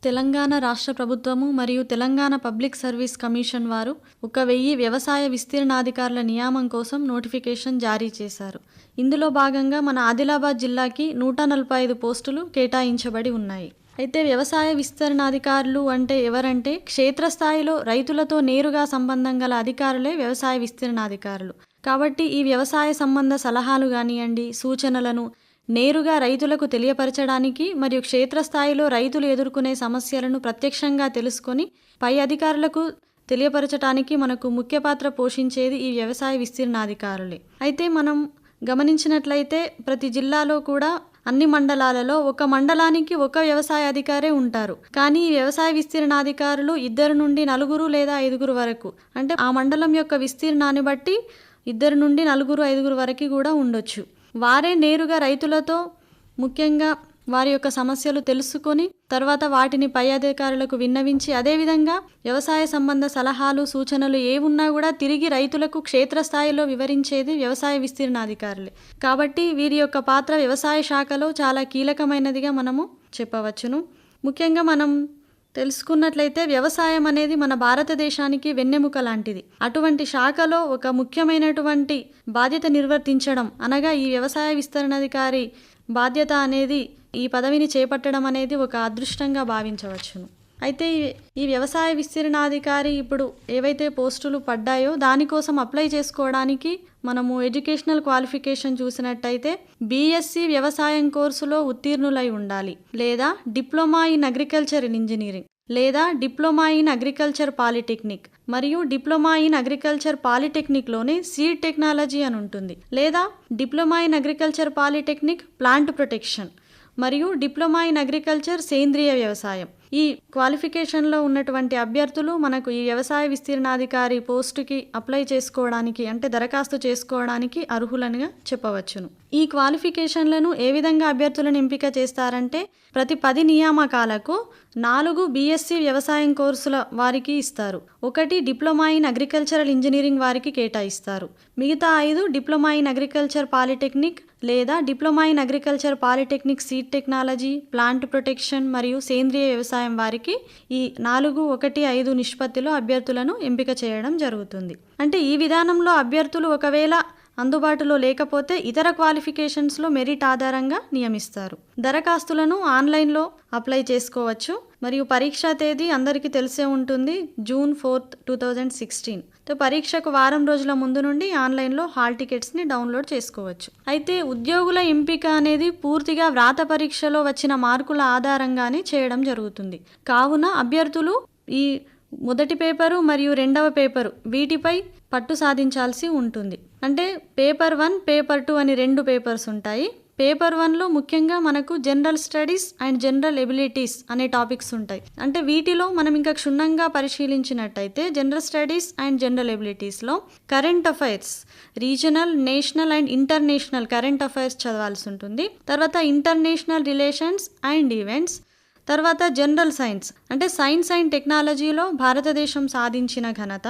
తెలంగాణ రాష్ట్ర ప్రభుత్వము మరియు తెలంగాణ పబ్లిక్ సర్వీస్ కమిషన్ వారు 1000 వ్యవసాయ విస్తీర్ణాధికారుల నియామం కోసం నోటిఫికేషన్ జారీ చేశారు. ఇందులో భాగంగా మన ఆదిలాబాద్ జిల్లాకి 145 పోస్టులు కేటాయించబడి ఉన్నాయి. అయితే వ్యవసాయ విస్తీర్ణాధికారులు అంటే ఎవరంటే క్షేత్రస్థాయిలో రైతులతో నేరుగా సంబంధం గల అధికారులే వ్యవసాయ విస్తీర్ణాధికారులు. కాబట్టి ఈ వ్యవసాయ సంబంధ సలహాలు కానివ్వండి, సూచనలను నేరుగా రైతులకు తెలియపరచడానికి మరియు క్షేత్రస్థాయిలో రైతులు ఎదుర్కొనే సమస్యలను ప్రత్యక్షంగా తెలుసుకొని పై అధికారులకు తెలియపరచడానికి మనకు ముఖ్య పాత్ర పోషించేది ఈ వ్యవసాయ విస్తీర్ణాధికారులే. అయితే మనం గమనించినట్లయితే ప్రతి జిల్లాలో కూడా అన్ని మండలాలలో ఒక మండలానికి ఒక వ్యవసాయ అధికారే ఉంటారు. కానీ ఈ వ్యవసాయ విస్తీర్ణాధికారులు 2 నుండి 4 లేదా 5 వరకు, అంటే ఆ మండలం యొక్క విస్తీర్ణాన్ని బట్టి 2 నుండి 4, 5 వరకు కూడా ఉండొచ్చు. వారే నేరుగా రైతులతో ముఖ్యంగా వారి యొక్క సమస్యలు తెలుసుకొని తర్వాత వాటిని పై అధికారులకు విన్నవించి, అదేవిధంగా వ్యవసాయ సంబంధ సలహాలు సూచనలు ఏవున్నా కూడా తిరిగి రైతులకు క్షేత్రస్థాయిలో వివరించేది వ్యవసాయ విస్తీర్ణాధికారులే. కాబట్టి వీరి యొక్క పాత్ర వ్యవసాయ శాఖలో చాలా కీలకమైనదిగా మనము చెప్పవచ్చును. ముఖ్యంగా మనం తెలుసుకున్నట్లయితే వ్యవసాయం అనేది మన భారతదేశానికి వెన్నెముక లాంటిది. అటువంటి శాఖలో ఒక ముఖ్యమైనటువంటి బాధ్యత నిర్వర్తించడం అనగా ఈ వ్యవసాయ విస్తరణాధికారి బాధ్యత అనేది, ఈ పదవిని చేపట్టడం అనేది ఒక అదృష్టంగా భావించవచ్చును. అయితే ఈ వ్యవసాయ విస్తీర్ణాధికారి ఇప్పుడు ఏవైతే పోస్టులు పడ్డాయో దానికోసం అప్లై చేసుకోవడానికి మనము ఎడ్యుకేషనల్ క్వాలిఫికేషన్ చూసినట్టయితే బీఎస్సీ వ్యవసాయం కోర్సులో ఉత్తీర్ణులై ఉండాలి, లేదా డిప్లొమా ఇన్ అగ్రికల్చర్ ఇంజనీరింగ్, లేదా డిప్లొమా ఇన్ అగ్రికల్చర్ పాలిటెక్నిక్, మరియు డిప్లొమా ఇన్ అగ్రికల్చర్ పాలిటెక్నిక్లోనే సీడ్ టెక్నాలజీ అని ఉంటుంది, లేదా diploma in agriculture polytechnic plant protection, మరియు డిప్లొమా ఇన్ అగ్రికల్చర్ సేంద్రియ వ్యవసాయం. ఈ క్వాలిఫికేషన్లో ఉన్నటువంటి అభ్యర్థులు మనకు ఈ వ్యవసాయ విస్తీర్ణాధికారి పోస్టుకి అప్లై చేసుకోవడానికి, అంటే దరఖాస్తు చేసుకోవడానికి అర్హులనిగా చెప్పవచ్చును. ఈ క్వాలిఫికేషన్లను ఏ విధంగా అభ్యర్థులను ఎంపిక చేస్తారంటే ప్రతి 10 నియామకాలకు 4 బీఎస్సీ వ్యవసాయం కోర్సుల వారికి ఇస్తారు, 1 డిప్లొమా ఇన్ అగ్రికల్చరల్ ఇంజనీరింగ్ వారికి కేటాయిస్తారు, మిగతా 5 డిప్లొమా ఇన్ అగ్రికల్చర్ పాలిటెక్నిక్ లేదా diploma in agriculture polytechnic seed technology, plant protection మరియు సేంద్రియ వ్యవసాయం వారికి ఈ 4:1:5 నిష్పత్తిలో అభ్యర్థులను ఎంపిక చేయడం జరుగుతుంది. అంటే ఈ విధానంలో అభ్యర్థులు ఒకవేళ అందుబాటులో లేకపోతే ఇతర క్వాలిఫికేషన్స్లో మెరిట్ ఆధారంగా నియమిస్తారు. దరఖాస్తులను ఆన్లైన్లో అప్లై చేసుకోవచ్చు మరియు పరీక్షా తేదీ అందరికీ తెలిసే ఉంటుంది, June 4, 2016. పరీక్షకు వారం రోజుల ముందు నుండి ఆన్లైన్లో హాల్ టికెట్స్ని డౌన్లోడ్ చేసుకోవచ్చు. అయితే ఉద్యోగుల ఎంపిక అనేది పూర్తిగా వ్రాత పరీక్షలో వచ్చిన మార్కుల ఆధారంగానే చేయడం జరుగుతుంది. కావున అభ్యర్థులు ఈ మొదటి పేపరు మరియు రెండవ పేపరు వీటిపై పట్టు సాధించాల్సి ఉంటుంది. అంటే పేపర్ 1, పేపర్ 2 అని 2 పేపర్స్ ఉంటాయి. పేపర్ 1లో ముఖ్యంగా మనకు general studies and general abilities అనే టాపిక్స్ ఉంటాయి. అంటే వీటిలో మనం ఇంకా క్షుణ్ణంగా పరిశీలించినట్టయితే జనరల్ స్టడీస్ అండ్ జనరల్ ఎబిలిటీస్లో current affairs, regional, national and international current affairs చదవాల్సి ఉంటుంది. తర్వాత ఇంటర్నేషనల్ రిలేషన్స్ అండ్ ఈవెంట్స్, తర్వాత జనరల్ సైన్స్ అంటే సైన్స్ అండ్ టెక్నాలజీలో భారతదేశం సాధించిన ఘనత,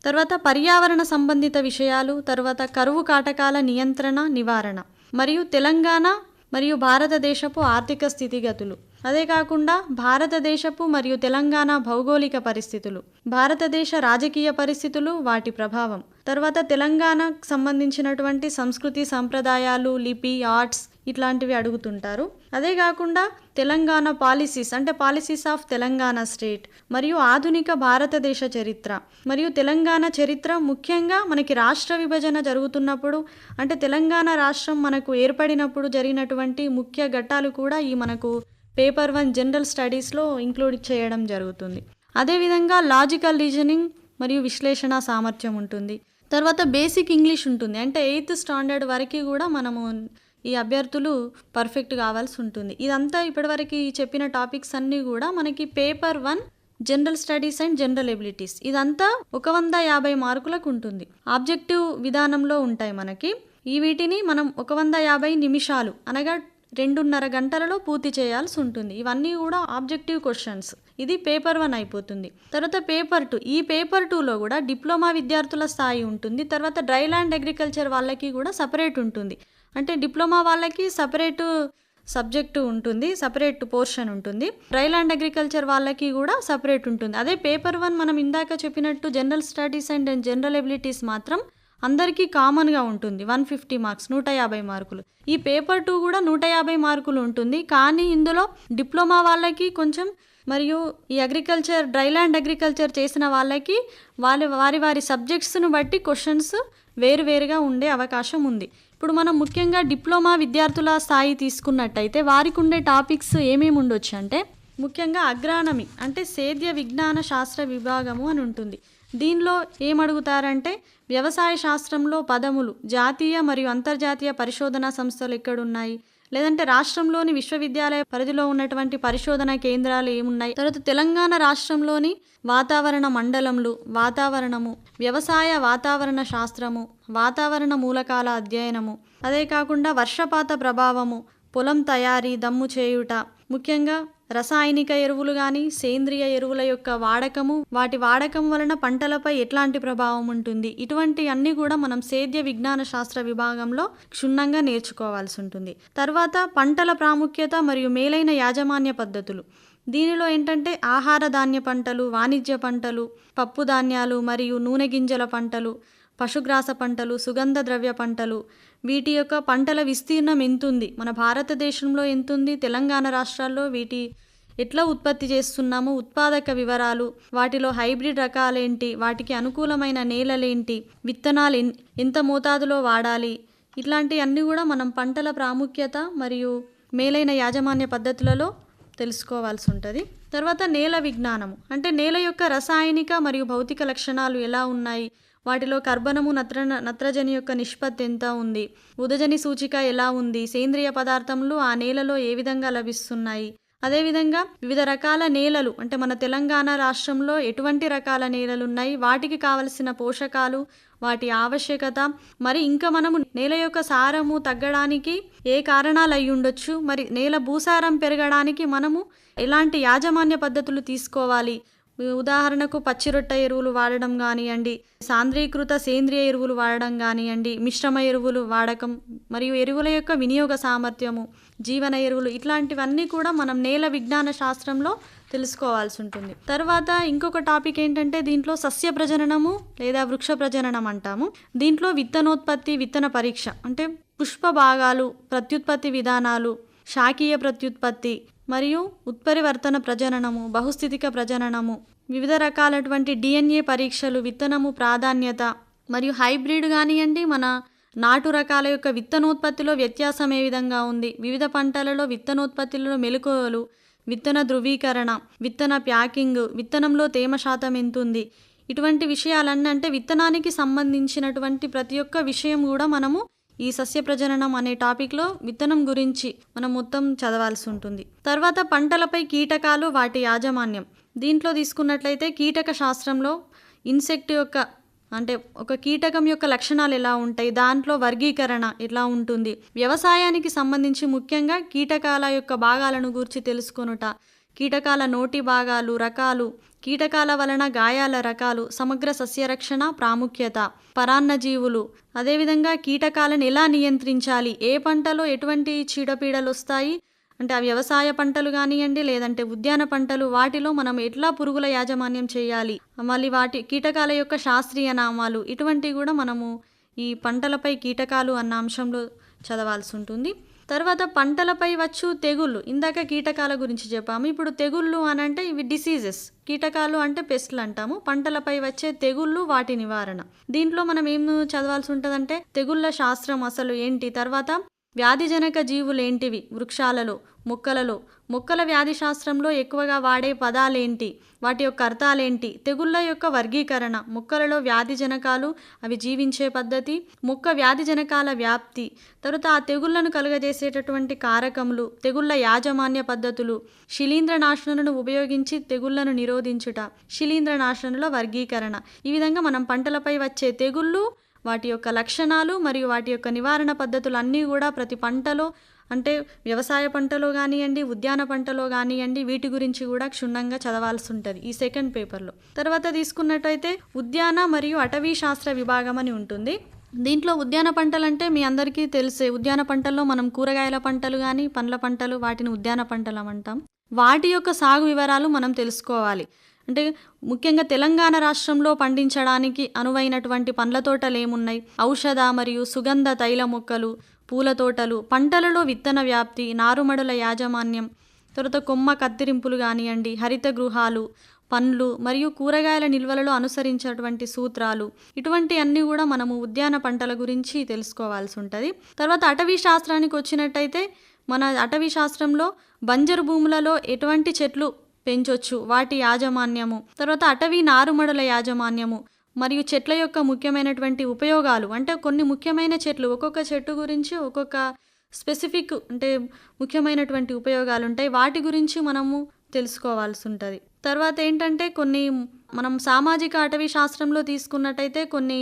తర్వాత పర్యావరణ సంబంధిత విషయాలు, తర్వాత కరువు కాటకాల నియంత్రణ నివారణ, మరియు తెలంగాణ మరియు భారతదేశపు ఆర్థిక స్థితిగతులు, అదే కాకుండా భారతదేశపు మరియు తెలంగాణ భౌగోళిక పరిస్థితులు, భారతదేశ రాజకీయ పరిస్థితులు, వాటి ప్రభావం, తర్వాత తెలంగాణకు సంబంధించినటువంటి సంస్కృతి సంప్రదాయాలు, లిపి, ఆర్ట్స్ ఇట్లాంటివి అడుగుతుంటారు. అదే కాకుండా తెలంగాణ పాలసీస్ అంటే పాలసీస్ ఆఫ్ తెలంగాణ స్టేట్, మరియు ఆధునిక భారతదేశ చరిత్ర, మరియు తెలంగాణ చరిత్ర ముఖ్యంగా మనకి రాష్ట్ర విభజన జరుగుతున్నప్పుడు, అంటే తెలంగాణ రాష్ట్రం మనకు ఏర్పడినప్పుడు జరిగినటువంటి ముఖ్య ఘట్టాలు కూడా ఈ మనకు పేపర్ 1 జనరల్ స్టడీస్లో ఇంక్లూడ్ చేయడం జరుగుతుంది. అదేవిధంగా లాజికల్ రీజనింగ్ మరియు విశ్లేషణ సామర్థ్యం ఉంటుంది. తర్వాత బేసిక్ ఇంగ్లీష్ ఉంటుంది, అంటే 8th స్టాండర్డ్ వరకు కూడా మనము ఈ అభ్యర్థులు పర్ఫెక్ట్ కావాల్సి ఉంటుంది. ఇదంతా ఇప్పటివరకు చెప్పిన టాపిక్స్ అన్నీ కూడా మనకి paper 1 general studies and general abilities, ఇదంతా 150 మార్కులకు ఉంటుంది. ఆబ్జెక్టివ్ విధానంలో ఉంటాయి మనకి. ఈ వీటిని మనం 150 నిమిషాలు అనగా 2.5 గంటలలో పూర్తి చేయాల్సి ఉంటుంది. ఇవన్నీ కూడా ఆబ్జెక్టివ్ క్వశ్చన్స్. ఇది పేపర్ 1 అయిపోతుంది. తర్వాత పేపర్ 2, ఈ పేపర్ 2లో కూడా డిప్లొమా విద్యార్థుల స్థాయి ఉంటుంది. తర్వాత డ్రై ల్యాండ్ అగ్రికల్చర్ వాళ్ళకి కూడా సపరేట్ ఉంటుంది. అంటే డిప్లొమా వాళ్ళకి సపరేటు సబ్జెక్టు ఉంటుంది, సపరేట్ పోర్షన్ ఉంటుంది. డ్రై ల్యాండ్ అగ్రికల్చర్ వాళ్ళకి కూడా సపరేట్ ఉంటుంది. అదే పేపర్ 1 మనం ఇందాక చెప్పినట్టు general studies and general abilities మాత్రం అందరికీ కామన్గా ఉంటుంది. 150 మార్క్స్, 150 మార్కులు. ఈ పేపర్ 2 కూడా 150 మార్కులు ఉంటుంది. కానీ ఇందులో డిప్లొమా వాళ్ళకి కొంచెం, మరియు ఈ అగ్రికల్చర్ డ్రై ల్యాండ్ అగ్రికల్చర్ చేసిన వాళ్ళకి వారి సబ్జెక్ట్స్ను బట్టి క్వశ్చన్స్ వేరువేరుగా ఉండే అవకాశం ఉంది. ఇప్పుడు మనం ముఖ్యంగా డిప్లొమా విద్యార్థుల స్థాయి తీసుకున్నట్టయితే వారికి ఉండే టాపిక్స్ ఏమేమి ఉండొచ్చు అంటే, ముఖ్యంగా అగ్రానమీ అంటే సేద్య విజ్ఞాన శాస్త్ర విభాగము అని ఉంటుంది. దీనిలో ఏమడుగుతారంటే వ్యవసాయ శాస్త్రంలో పదములు, జాతీయ మరియు అంతర్జాతీయ పరిశోధనా సంస్థలు ఎక్కడున్నాయి, లేదంటే రాష్ట్రంలోని విశ్వవిద్యాలయ పరిధిలో ఉన్నటువంటి పరిశోధన కేంద్రాలు ఏమున్నాయి, తర్వాత తెలంగాణ రాష్ట్రంలోని వాతావరణ మండలంలు, వాతావరణము, వ్యవసాయ వాతావరణ శాస్త్రము, వాతావరణ మూలకాల అధ్యయనము, అదే కాకుండా వర్షపాత ప్రభావము, పొలం తయారీ, దమ్ము చేయుట, ముఖ్యంగా రసాయనిక ఎరువులు కానీ సేంద్రియ ఎరువుల యొక్క వాడకము, వాటి వాడకం వలన పంటలపై ఎట్లాంటి ప్రభావం ఉంటుంది, ఇటువంటి అన్నీ కూడా మనం సేద్య విజ్ఞాన శాస్త్ర విభాగంలో క్షుణ్ణంగా నేర్చుకోవాల్సి ఉంటుంది. తర్వాత పంటల ప్రాముఖ్యత మరియు మేలైన యాజమాన్య పద్ధతులు. దీనిలో ఏంటంటే ఆహార ధాన్య పంటలు, వాణిజ్య పంటలు, పప్పు ధాన్యాలు మరియు నూనె గింజల పంటలు, పశుగ్రాస పంటలు, సుగంధ ద్రవ్య పంటలు, వీటి యొక్క పంటల విస్తీర్ణం ఎంతుంది, మన భారతదేశంలో ఎంతుంది, తెలంగాణ రాష్ట్రాల్లో వీటి ఎట్లా ఉత్పత్తి చేస్తున్నాము, ఉత్పాదక వివరాలు, వాటిలో హైబ్రిడ్ రకాలేంటి, వాటికి అనుకూలమైన నేలలేంటి, విత్తనాలు ఎంత మోతాదులో వాడాలి, ఇట్లాంటి అన్నీ కూడా మనం పంటల ప్రాముఖ్యత మరియు మేలైన యాజమాన్య పద్ధతులలో తెలుసుకోవాల్సి ఉంటుంది. తర్వాత నేల విజ్ఞానము అంటే నేల యొక్క రసాయనిక మరియు భౌతిక లక్షణాలు ఎలా ఉన్నాయి, వాటిలో కర్బనము, నత్రజని యొక్క నిష్పత్తి ఎంత ఉంది, ఉదజని సూచిక ఎలా ఉంది, సేంద్రియ పదార్థములు ఆ నేలలో ఏ విధంగా లభిస్తున్నాయి, అదేవిధంగా వివిధ రకాల నేలలు అంటే మన తెలంగాణ రాష్ట్రంలో ఎటువంటి రకాల నేలలు ఉన్నాయి, వాటికి కావలసిన పోషకాలు, వాటి ఆవశ్యకత, మరి ఇంకా మనము నేల యొక్క సారము తగ్గడానికి ఏ కారణాలు అయి ఉండొచ్చు, మరి నేల భూసారం పెరగడానికి మనము ఎలాంటి యాజమాన్య పద్ధతులు తీసుకోవాలి, ఉదాహరణకు పచ్చిరొట్ట ఎరువులు వాడడం కానివ్వండి, సాంద్రీకృత సేంద్రియ ఎరువులు వాడడం కానివ్వండి, మిశ్రమ ఎరువులు వాడకం మరియు ఎరువుల యొక్క వినియోగ సామర్థ్యము, జీవన ఎరువులు, ఇట్లాంటివన్నీ కూడా మనం నేల విజ్ఞాన శాస్త్రంలో తెలుసుకోవాల్సి ఉంటుంది. తర్వాత ఇంకొక టాపిక్ ఏంటంటే దీంట్లో సస్య ప్రజననము లేదా వృక్ష ప్రజననం అంటాము. దీంట్లో విత్తనోత్పత్తి, విత్తన పరీక్ష అంటే పుష్ప భాగాలు, ప్రత్యుత్పత్తి విధానాలు, శాకీయ ప్రత్యుత్పత్తి మరియు ఉత్పరివర్తన ప్రజననము, బహుస్థితిక ప్రజననము, వివిధ రకాలటువంటి DNA పరీక్షలు, విత్తనము ప్రాధాన్యత మరియు హైబ్రిడ్ కానివ్వండి, మన నాటు రకాల యొక్క విత్తనోత్పత్తిలో వ్యత్యాసం ఏ విధంగా ఉంది, వివిధ పంటలలో విత్తనోత్పత్తిలో మెలకువలు, విత్తన ధృవీకరణ, విత్తన ప్యాకింగ్, విత్తనంలో తేమ శాతం ఎంతుంది, ఇటువంటి విషయాలన్నీ అంటే విత్తనానికి సంబంధించినటువంటి ప్రతి ఒక్క విషయం కూడా మనము ఈ సస్య ప్రజననం అనే టాపిక్లో విత్తనం గురించి మనం మొత్తం చదవాల్సి ఉంటుంది. తర్వాత పంటలపై కీటకాలు, వాటి యాజమాన్యం. దీంట్లో తీసుకున్నట్లయితే కీటక శాస్త్రంలో ఇన్సెక్ట్ యొక్క అంటే ఒక కీటకం యొక్క లక్షణాలు ఎలా ఉంటాయి, దాంట్లో వర్గీకరణ ఎలా ఉంటుంది, వ్యవసాయానికి సంబంధించి ముఖ్యంగా కీటకాల యొక్క భాగాలను గురించి తెలుసుకొనుట, కీటకాల నోటి భాగాలు, రకాలు, కీటకాల వలన గాయాల రకాలు, సమగ్ర సస్యరక్షణ ప్రాముఖ్యత, పరాన్నజీవులు, అదేవిధంగా కీటకాలను ఎలా నియంత్రించాలి, ఏ పంటలో ఎటువంటి చీడపీడలు వస్తాయి అంటే ఆ వ్యవసాయ పంటలు కానివ్వండి లేదంటే ఉద్యాన పంటలు, వాటిలో మనం ఎట్లా పురుగుల యాజమాన్యం చేయాలి, మళ్ళీ వాటి కీటకాల యొక్క శాస్త్రీయ నామాలు, ఇటువంటివి కూడా మనము ఈ పంటలపై కీటకాలు అన్న అంశంలో చదవాల్సి ఉంటుంది. తర్వాత పంటలపై వచ్చు తెగుళ్ళు, ఇందాక కీటకాల గురించి చెప్పాము, ఇప్పుడు తెగుళ్ళు అని అంటే ఇవి డిసీజెస్, కీటకాలు అంటే పెస్ట్లు అంటాము, పంటలపై వచ్చే తెగుళ్ళు, వాటి నివారణ. దీంట్లో మనం ఏం చదవాల్సి ఉంటుందంటే తెగుళ్ళ శాస్త్రం అసలు ఏంటి, తర్వాత వ్యాధిజనక జీవులు ఏంటివి వృక్షాలలో, మొక్కలలో, మొక్కల వ్యాధి శాస్త్రంలో ఎక్కువగా వాడే పదాలేంటి, వాటి యొక్క అర్థాలేంటి, తెగుళ్ళ యొక్క వర్గీకరణ, మొక్కలలో వ్యాధి జనకాలు అవి జీవించే పద్ధతి, మొక్క వ్యాధి జనకాల వ్యాప్తి, తర్వాత ఆ తెగుళ్లను కలుగజేసేటటువంటి కారకములు, తెగుళ్ళ యాజమాన్య పద్ధతులు, శిలీంద్రనాశనులను ఉపయోగించి తెగుళ్లను నిరోధించుట, శిలీంద్రనాశనుల వర్గీకరణ. ఈ విధంగా మనం పంటలపై వచ్చే తెగుళ్ళు, వాటి యొక్క లక్షణాలు మరియు వాటి యొక్క నివారణ పద్ధతులు అన్నీ కూడా ప్రతి పంటలో అంటే వ్యవసాయ పంటలో కానివ్వండి, ఉద్యాన పంటలో కానివ్వండి, వీటి గురించి కూడా క్షుణ్ణంగా చదవాల్సి ఉంటుంది ఈ సెకండ్ పేపర్లో. తర్వాత తీసుకున్నట్టయితే ఉద్యాన మరియు అటవీ శాస్త్ర విభాగం అని ఉంటుంది. దీంట్లో ఉద్యాన పంటలంటే మీ అందరికీ తెలిసే ఉద్యాన పంటల్లో మనం కూరగాయల పంటలు గానీ, పండ్ల పంటలు వాటిని ఉద్యాన పంటలమంటాం. వాటి యొక్క సాగు వివరాలు మనం తెలుసుకోవాలి. అంటే ముఖ్యంగా తెలంగాణ రాష్ట్రంలో పండించడానికి అనువైనటువంటి పండ్ల తోటలేమున్నాయి, ఔషధ మరియు సుగంధ తైల మొక్కలు, పూల తోటలు, పంటలలో విత్తన వ్యాప్తి, నారుమడుల యాజమాన్యం, తర్వాత కొమ్మ కత్తిరింపులు గానియండి, హరిత గృహాలు, పండ్లు మరియు కూరగాయల నిల్వలలో అనుసరించేటువంటి సూత్రాలు, ఇటువంటి అన్నీ కూడా మనము ఉద్యాన పంటల గురించి తెలుసుకోవాల్సి ఉంటుంది. తర్వాత అటవీ శాస్త్రానికి వచ్చినట్టయితే మన అటవీ శాస్త్రంలో బంజరు భూములలో ఎటువంటి చెట్లు పెంచొచ్చు, వాటి యాజమాన్యము, తర్వాత అటవీ నారుమడుల యాజమాన్యము మరియు చెట్ల యొక్క ముఖ్యమైనటువంటి ఉపయోగాలు, అంటే కొన్ని ముఖ్యమైన చెట్లు, ఒక్కొక్క చెట్టు గురించి ఒక్కొక్క స్పెసిఫిక్ అంటే ముఖ్యమైనటువంటి ఉపయోగాలు ఉంటాయి, వాటి గురించి మనము తెలుసుకోవాల్సి ఉంటుంది. తర్వాత ఏంటంటే కొన్ని మనం సామాజిక అటవీ శాస్త్రంలో తీసుకున్నట్టయితే కొన్ని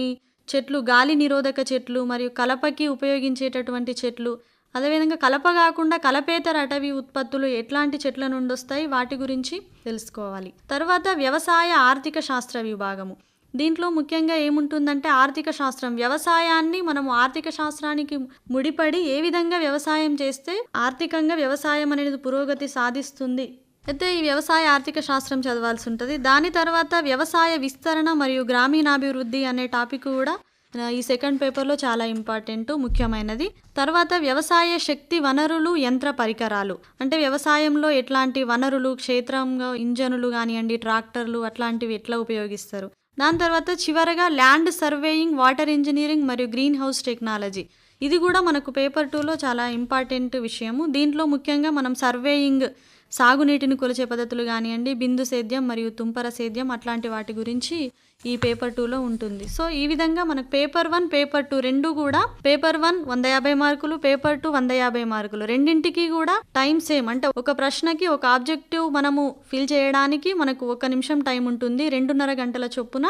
చెట్లు గాలి నిరోధక చెట్లు మరియు కలపకి ఉపయోగించేటటువంటి చెట్లు, అదేవిధంగా కలప కాకుండా కలపేతర అటవీ ఉత్పత్తులు ఎట్లాంటి చెట్ల నుండి వస్తాయి, వాటి గురించి తెలుసుకోవాలి. తర్వాత వ్యవసాయ ఆర్థిక శాస్త్ర విభాగము. దీంట్లో ముఖ్యంగా ఏముంటుందంటే ఆర్థిక శాస్త్రం, వ్యవసాయాన్ని మనము ఆర్థిక శాస్త్రానికి ముడిపడి ఏ విధంగా వ్యవసాయం చేస్తే ఆర్థికంగా వ్యవసాయం అనేది పురోగతి సాధిస్తుంది, అయితే ఈ వ్యవసాయ ఆర్థిక శాస్త్రం చదవాల్సి ఉంటుంది. దాని తర్వాత వ్యవసాయ విస్తరణ మరియు గ్రామీణాభివృద్ధి అనే టాపిక్ కూడా ఈ సెకండ్ పేపర్లో చాలా ఇంపార్టెంట్, ముఖ్యమైనది. తర్వాత వ్యవసాయ శక్తి వనరులు, యంత్ర పరికరాలు, అంటే వ్యవసాయంలో ఎట్లాంటి వనరులు, క్షేత్రంగా ఇంజనులు కానివ్వండి, ట్రాక్టర్లు అట్లాంటివి ఎట్లా ఉపయోగిస్తారు. దాని తర్వాత చివరగా ల్యాండ్ సర్వేయింగ్, వాటర్ ఇంజనీరింగ్ మరియు గ్రీన్ హౌస్ టెక్నాలజీ, ఇది కూడా మనకు పేపర్ 2లో చాలా ఇంపార్టెంట్ విషయము. దీంట్లో ముఖ్యంగా మనం సర్వేయింగ్, సాగునీటిని కొలిచే పద్ధతులు కానివ్వండి, బిందు సేద్యం మరియు తుంపర సేద్యం అట్లాంటి వాటి గురించి ఈ పేపర్ 2లో ఉంటుంది. సో ఈ విధంగా మనకు పేపర్ 1, పేపర్ 2 రెండు కూడా, పేపర్ 1 150 మార్కులు, పేపర్ 2 150 మార్కులు, రెండింటికి కూడా టైం సేమ్. అంటే ఒక ప్రశ్నకి ఒక ఆబ్జెక్టివ్ మనము ఫిల్ చేయడానికి మనకు 1 నిమిషం టైం ఉంటుంది. 2.5 గంటల చొప్పున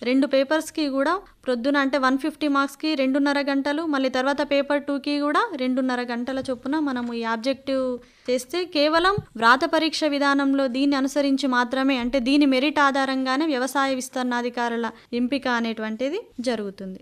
రెండు పేపర్స్కి కూడా ప్రొద్దున అంటే 150 మార్క్స్కి 2.5 గంటలు, మళ్ళీ తర్వాత పేపర్ 2కి కూడా 2.5 గంటల చొప్పున మనము ఈ ఆబ్జెక్టివ్ చేస్తే కేవలం వ్రాత పరీక్ష విధానంలో దీన్ని అనుసరించి మాత్రమే, అంటే దీని మెరిట్ ఆధారంగానే వ్యవసాయ విస్తరణాధికారుల ఎంపిక అనేటువంటిది జరుగుతుంది.